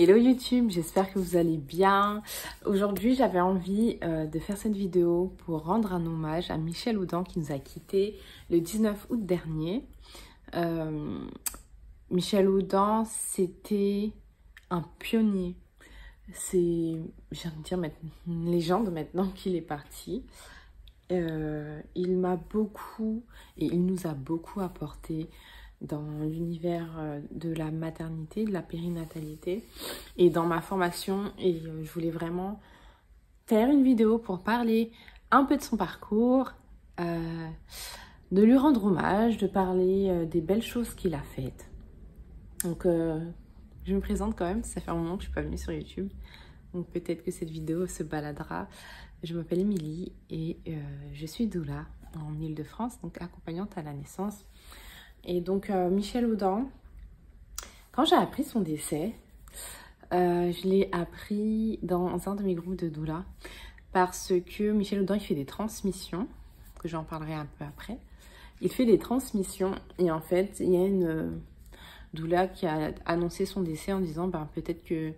Hello YouTube, j'espère que vous allez bien. Aujourd'hui, j'avais envie de faire cette vidéo pour rendre un hommage à Michel Audin qui nous a quittés le 19 août dernier. Michel Audin, c'était un pionnier. C'est, j'ai envie de dire, une légende maintenant qu'il est parti. Il m'a beaucoup et il nous a beaucoup apporté dans l'univers de la maternité, de la périnatalité et dans ma formation. Et je voulais vraiment faire une vidéo pour parler un peu de son parcours, de lui rendre hommage, de parler des belles choses qu'il a faites. Donc je me présente quand même, ça fait un moment que je ne suis pas venue sur YouTube. Donc peut-être que cette vidéo se baladera. Je m'appelle Émilie et je suis doula en Île-de-France, donc accompagnante à la naissance. Et donc Michel Audin, quand j'ai appris son décès, je l'ai appris dans un de mes groupes de doula parce que Michel Audin il fait des transmissions, que j'en parlerai un peu après. Il fait des transmissions et en fait il y a une doula qui a annoncé son décès en disant peut-être que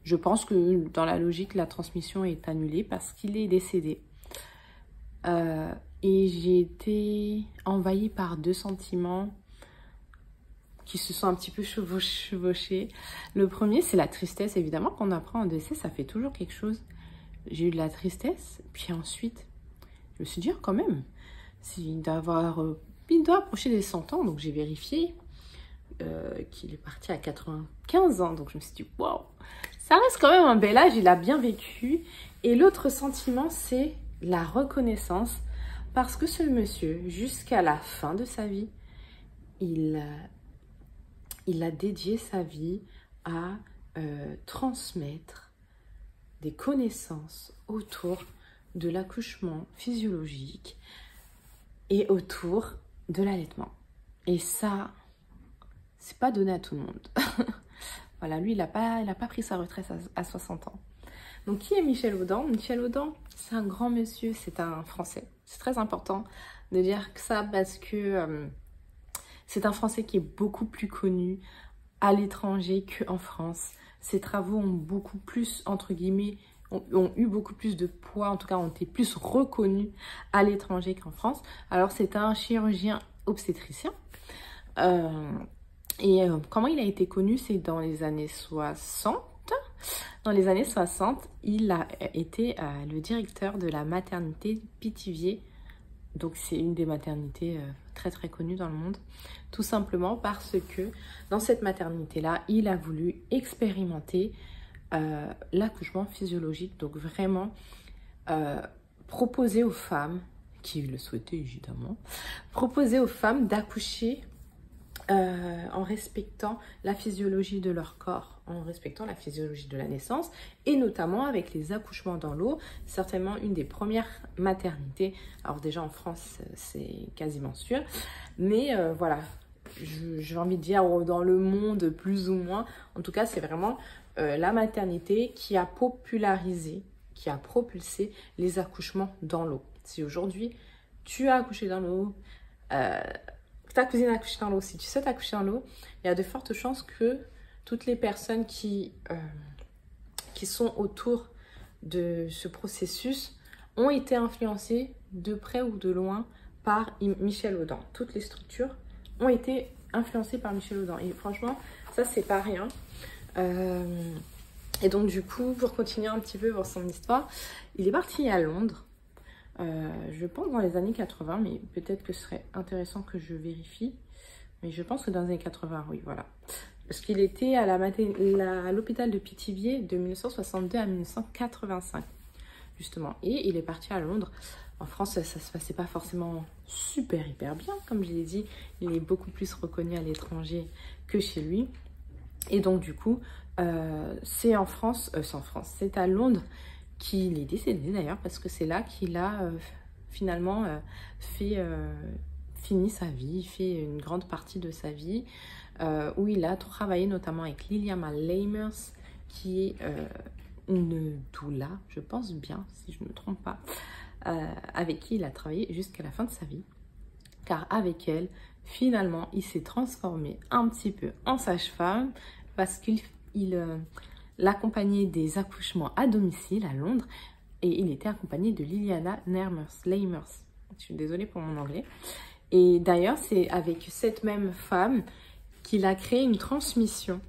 je pense que dans la logique la transmission est annulée parce qu'il est décédé. Et j'ai été envahie par deux sentiments qui se sont un petit peu chevauchés. Le premier, c'est la tristesse. Évidemment, quand on apprend un décès, ça fait toujours quelque chose. J'ai eu de la tristesse. Puis ensuite, je me suis dit, quand même, il doit approcher des 100 ans. Donc, j'ai vérifié qu'il est parti à 95 ans. Donc, je me suis dit, waouh, ça reste quand même un bel âge. Il a bien vécu. Et l'autre sentiment, c'est la reconnaissance. Parce que ce monsieur, jusqu'à la fin de sa vie, il a dédié sa vie à transmettre des connaissances autour de l'accouchement physiologique et autour de l'allaitement. Et ça, c'est pas donné à tout le monde. Voilà, lui, il n'a pas pris sa retraite à 60 ans. Donc, qui est Michel Audin? Michel Audin, c'est un grand monsieur, c'est un Français. C'est très important de dire ça parce que c'est un Français qui est beaucoup plus connu à l'étranger qu'en France. Ses travaux ont beaucoup plus, entre guillemets, ont eu beaucoup plus de poids, en tout cas ont été plus reconnus à l'étranger qu'en France. Alors, c'est un chirurgien obstétricien. Comment il a été connu? C'est dans les années 60. Dans les années 60, il a été le directeur de la maternité Pithiviers. Donc, c'est une des maternités très très connues dans le monde. Tout simplement parce que dans cette maternité-là, il a voulu expérimenter l'accouchement physiologique. Donc, vraiment proposer aux femmes, qui le souhaitaient évidemment, proposer aux femmes d'accoucher en respectant la physiologie de leur corps, en respectant la physiologie de la naissance et notamment avec les accouchements dans l'eau, certainement une des premières maternités. Alors déjà en France, c'est quasiment sûr, mais voilà, j'ai envie de dire dans le monde plus ou moins, en tout cas c'est vraiment la maternité qui a popularisé, qui a propulsé les accouchements dans l'eau. Si aujourd'hui tu as accouché dans l'eau, ta cousine a accouché dans l'eau, si tu souhaites accoucher dans l'eau, il y a de fortes chances que toutes les personnes qui sont autour de ce processus ont été influencées de près ou de loin par Michel Audin. Toutes les structures ont été influencées par Michel Audin. Et franchement, ça, c'est pas rien. Et donc, du coup, pour continuer un petit peu dans son histoire, il est parti à Londres. Je pense dans les années 80, mais peut-être que ce serait intéressant que je vérifie. Mais je pense que dans les années 80, oui, voilà. Parce qu'il était à l'hôpital de Pithiviers de 1962 à 1985, justement. Et il est parti à Londres. En France, ça se passait pas forcément hyper bien, comme je l'ai dit. Il est beaucoup plus reconnu à l'étranger que chez lui. Et donc, du coup, c'est en France, c'est à Londres qu'il est décédé d'ailleurs, parce que c'est là qu'il a finalement fini sa vie, fait une grande partie de sa vie, où il a travaillé notamment avec Liliana Leimers, qui est une doula, je pense bien, si je ne me trompe pas, avec qui il a travaillé jusqu'à la fin de sa vie, car avec elle, finalement, il s'est transformé un petit peu en sage-femme, parce qu'il l'accompagner des accouchements à domicile à Londres. Et il était accompagné de Liliana Lamers. Je suis désolée pour mon anglais. Et d'ailleurs, c'est avec cette même femme qu'il a créé une transmission.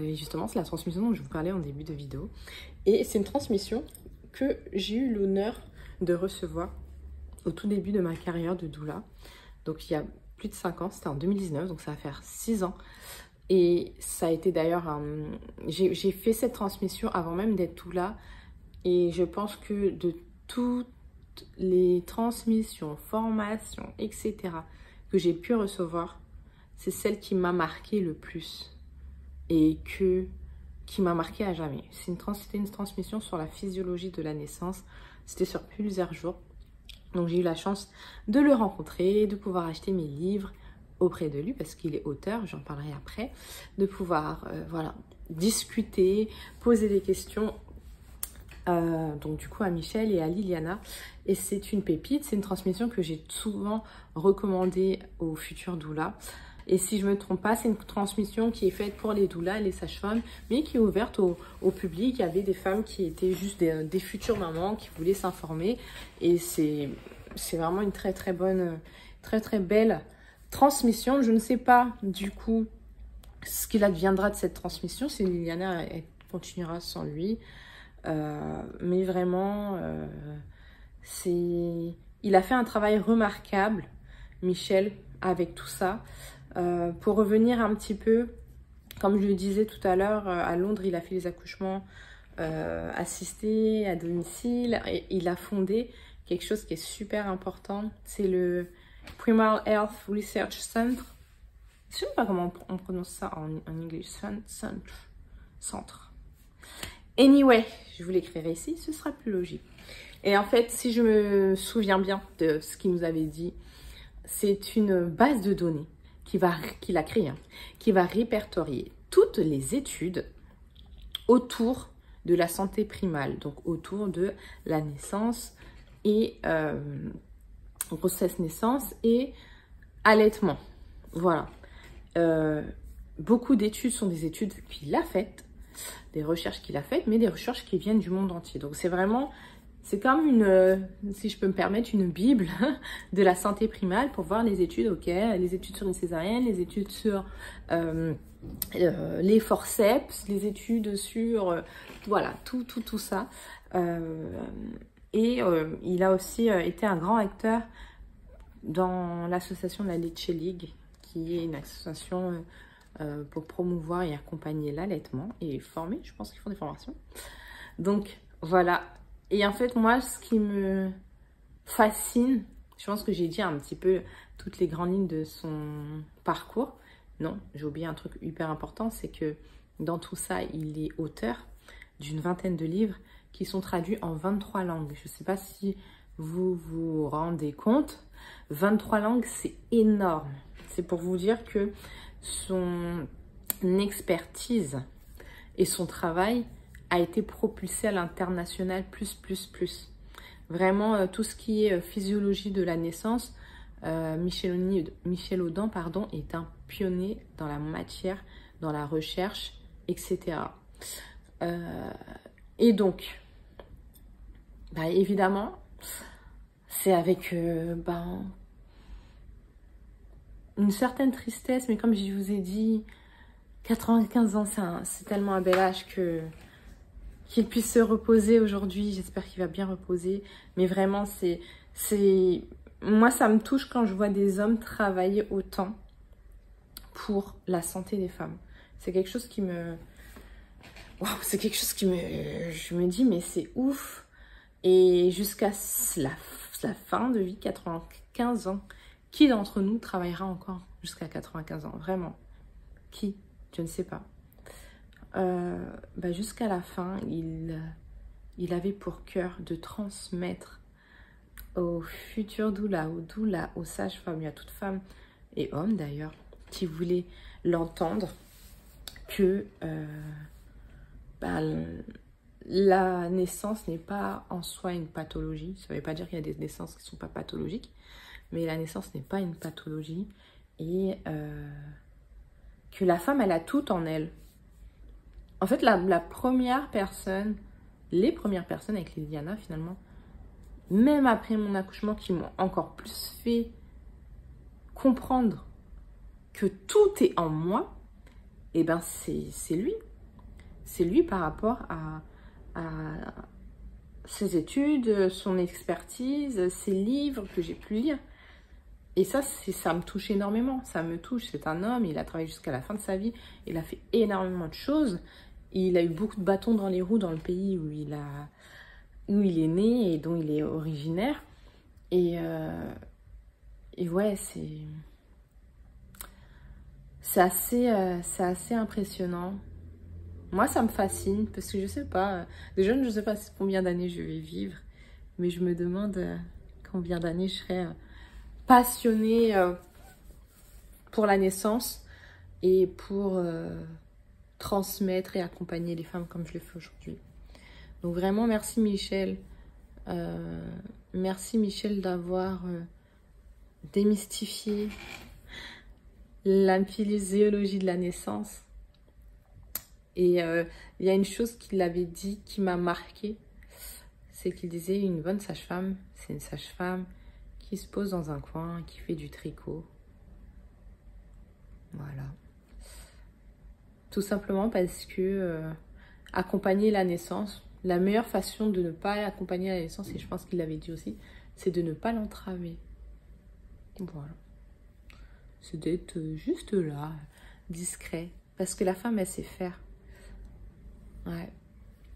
Justement, c'est la transmission dont je vous parlais en début de vidéo. Et c'est une transmission que j'ai eu l'honneur de recevoir au tout début de ma carrière de doula. Donc, il y a plus de 5 ans, c'était en 2019, donc ça va faire 6 ans. Et ça a été d'ailleurs... j'ai fait cette transmission avant même d'être doula. Et je pense que de toutes les transmissions, formations, etc. que j'ai pu recevoir, c'est celle qui m'a marqué le plus et qui m'a marqué à jamais. C'était une transmission sur la physiologie de la naissance. C'était sur plusieurs jours. Donc j'ai eu la chance de le rencontrer, de pouvoir acheter mes livres auprès de lui parce qu'il est auteur, j'en parlerai après, de pouvoir voilà, discuter, poser des questions. Donc du coup à Michel et à Liliana, et c'est une pépite, c'est une transmission que j'ai souvent recommandée aux futurs doulas. Et si je ne me trompe pas, c'est une transmission qui est faite pour les doulas et les sages-femmes, mais qui est ouverte au public. Il y avait des femmes qui étaient juste des futures mamans qui voulaient s'informer. Et c'est vraiment une très très bonne, très très belle transmission. Je ne sais pas du coup ce qu'il adviendra de cette transmission, si Liliana elle continuera sans lui. Mais vraiment, il a fait un travail remarquable, Michel, avec tout ça. Pour revenir un petit peu, comme je le disais tout à l'heure, à Londres, il a fait les accouchements assistés à domicile. Et il a fondé quelque chose qui est super important, c'est le Primal Health Research Center. Je ne sais pas comment on prononce ça en anglais. Centre. Anyway, je vous l'écrirai ici, ce sera plus logique. Et en fait, si je me souviens bien de ce qu'il nous avait dit, c'est une base de données qu'il a créée, qui va répertorier toutes les études autour de la santé primale, donc autour de la naissance et grossesse-naissance et allaitement. Voilà. Beaucoup d'études sont des études qu'il a faites, des recherches qu'il a faites, mais des recherches qui viennent du monde entier. Donc c'est vraiment, c'est comme une, si je peux me permettre, une bible de la santé primale pour voir les études, ok, les études sur une césarienne, les études sur les forceps, les études sur, voilà, tout ça. Il a aussi été un grand acteur dans l'association de la Leche League, qui est une association pour promouvoir et accompagner l'allaitement et former, je pense qu'ils font des formations. Donc voilà. Et en fait, moi, ce qui me fascine, je pense que j'ai dit un petit peu toutes les grandes lignes de son parcours. Non, j'ai oublié un truc hyper important, c'est que dans tout ça, il est auteur d'une vingtaine de livres qui sont traduits en 23 langues. Je ne sais pas si vous vous rendez compte. 23 langues, c'est énorme. C'est pour vous dire que son expertise et son travail a été propulsé à l'international plus. Vraiment, tout ce qui est physiologie de la naissance, Michel Audin, pardon, est un pionnier dans la matière, dans la recherche, etc. Et donc, bah, évidemment, c'est avec une certaine tristesse, mais comme je vous ai dit, 95 ans, c'est tellement un bel âge qu'il puisse se reposer aujourd'hui. J'espère qu'il va bien reposer. Mais vraiment, moi, ça me touche quand je vois des hommes travailler autant pour la santé des femmes. C'est quelque chose qui me... Waouh, c'est quelque chose qui me... Je me dis, mais c'est ouf. Et jusqu'à la fin de vie, 95 ans, qui d'entre nous travaillera encore jusqu'à 95 ans? Vraiment. Qui? Je ne sais pas. Jusqu'à la fin, il avait pour cœur de transmettre aux futurs doulas, aux sages-femmes, à toute femme et homme d'ailleurs, qui voulaient l'entendre, que la naissance n'est pas en soi une pathologie. Ça ne veut pas dire qu'il y a des naissances qui ne sont pas pathologiques, mais la naissance n'est pas une pathologie et que la femme, elle a tout en elle. En fait, la première personne, les premières personnes avec Liliana, finalement, même après mon accouchement, qui m'ont encore plus fait comprendre que tout est en moi, et ben c'est lui. C'est lui par rapport à ses études, son expertise, ses livres que j'ai pu lire. Et ça me touche énormément. Ça me touche. C'est un homme, il a travaillé jusqu'à la fin de sa vie. Il a fait énormément de choses. Il a eu beaucoup de bâtons dans les roues dans le pays où il est né et dont il est originaire. Et ouais, c'est assez impressionnant. Moi, ça me fascine parce que je sais pas, déjà, je ne sais pas combien d'années je vais vivre, mais je me demande combien d'années je serai passionnée pour la naissance et pour transmettre et accompagner les femmes comme je le fais aujourd'hui. Donc vraiment, merci Michel. Merci Michel d'avoir démystifié la physiologie de la naissance. Et il y a une chose qu'il avait dit qui m'a marquée, c'est qu'il disait une bonne sage-femme, c'est une sage-femme qui se pose dans un coin, qui fait du tricot. Voilà. Tout simplement parce que accompagner la naissance, la meilleure façon de ne pas accompagner la naissance, et je pense qu'il l'avait dit aussi, c'est de ne pas l'entraver. Voilà. C'est d'être juste là, discret. Parce que la femme, elle sait faire. Ouais.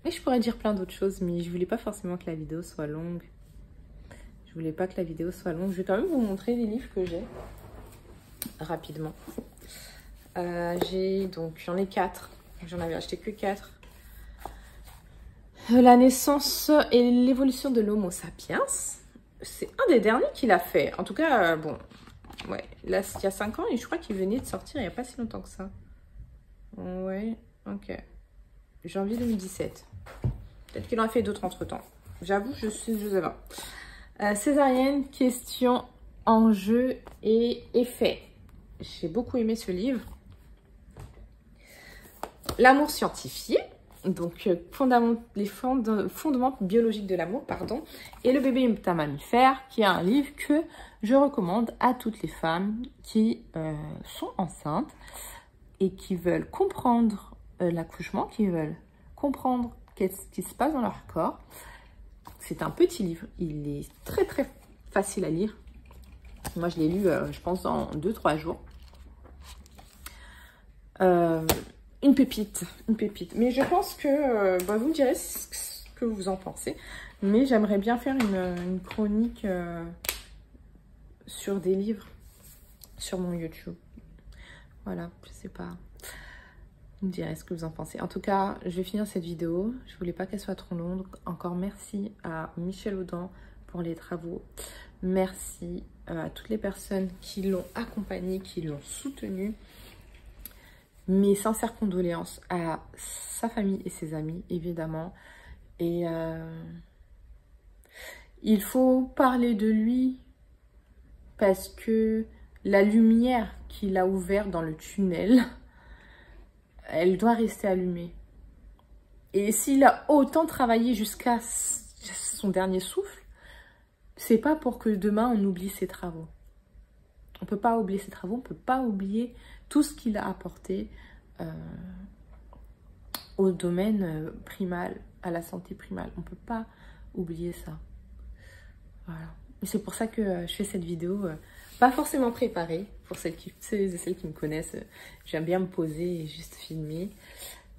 Et je pourrais dire plein d'autres choses, mais je voulais pas forcément que la vidéo soit longue. Je voulais pas que la vidéo soit longue. Je vais quand même vous montrer les livres que j'ai. Rapidement. J'en ai 4. J'en avais acheté que 4. La naissance et l'évolution de l'Homo sapiens. C'est un des derniers qu'il a fait. En tout cas, bon. Ouais, là, il y a 5 ans et je crois qu'il venait de sortir il n'y a pas si longtemps que ça. Ouais, ok. Janvier 2017. Peut-être qu'il en a fait d'autres entre-temps. J'avoue, je sais pas. Césarienne, question, enjeu et effet. J'ai beaucoup aimé ce livre. L'amour scientifié. Donc, les fondements biologiques de l'amour, pardon. Et le bébé est un mammifère, qui est un livre que je recommande à toutes les femmes qui sont enceintes et qui veulent comprendre l'accouchement, qui veulent comprendre qu'est-ce qui se passe dans leur corps. C'est un petit livre, il est très très facile à lire. Moi je l'ai lu, je pense, en 2-3 jours. Une pépite. Mais je pense que, vous me direz ce que vous en pensez. Mais j'aimerais bien faire une chronique sur des livres sur mon YouTube. Voilà, je sais pas. Vous me direz ce que vous en pensez. En tout cas, je vais finir cette vidéo. Je voulais pas qu'elle soit trop longue. Encore merci à Michel Audin pour les travaux. Merci à toutes les personnes qui l'ont accompagné, qui l'ont soutenu. Mes sincères condoléances à sa famille et ses amis, évidemment. Et il faut parler de lui parce que la lumière qu'il a ouverte dans le tunnel, elle doit rester allumée. Et s'il a autant travaillé jusqu'à son dernier souffle, c'est pas pour que demain on oublie ses travaux. On peut pas oublier ses travaux, on peut pas oublier tout ce qu'il a apporté au domaine primal, à la santé primale. On peut pas oublier ça. Voilà. C'est pour ça que je fais cette vidéo, pas forcément préparée, pour celles et celles qui me connaissent. J'aime bien me poser et juste filmer.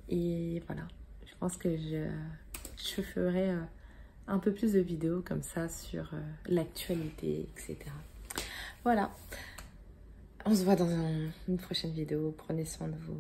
Et voilà, je pense que je ferai un peu plus de vidéos comme ça sur l'actualité, etc. Voilà. On se voit dans une prochaine vidéo. Prenez soin de vous.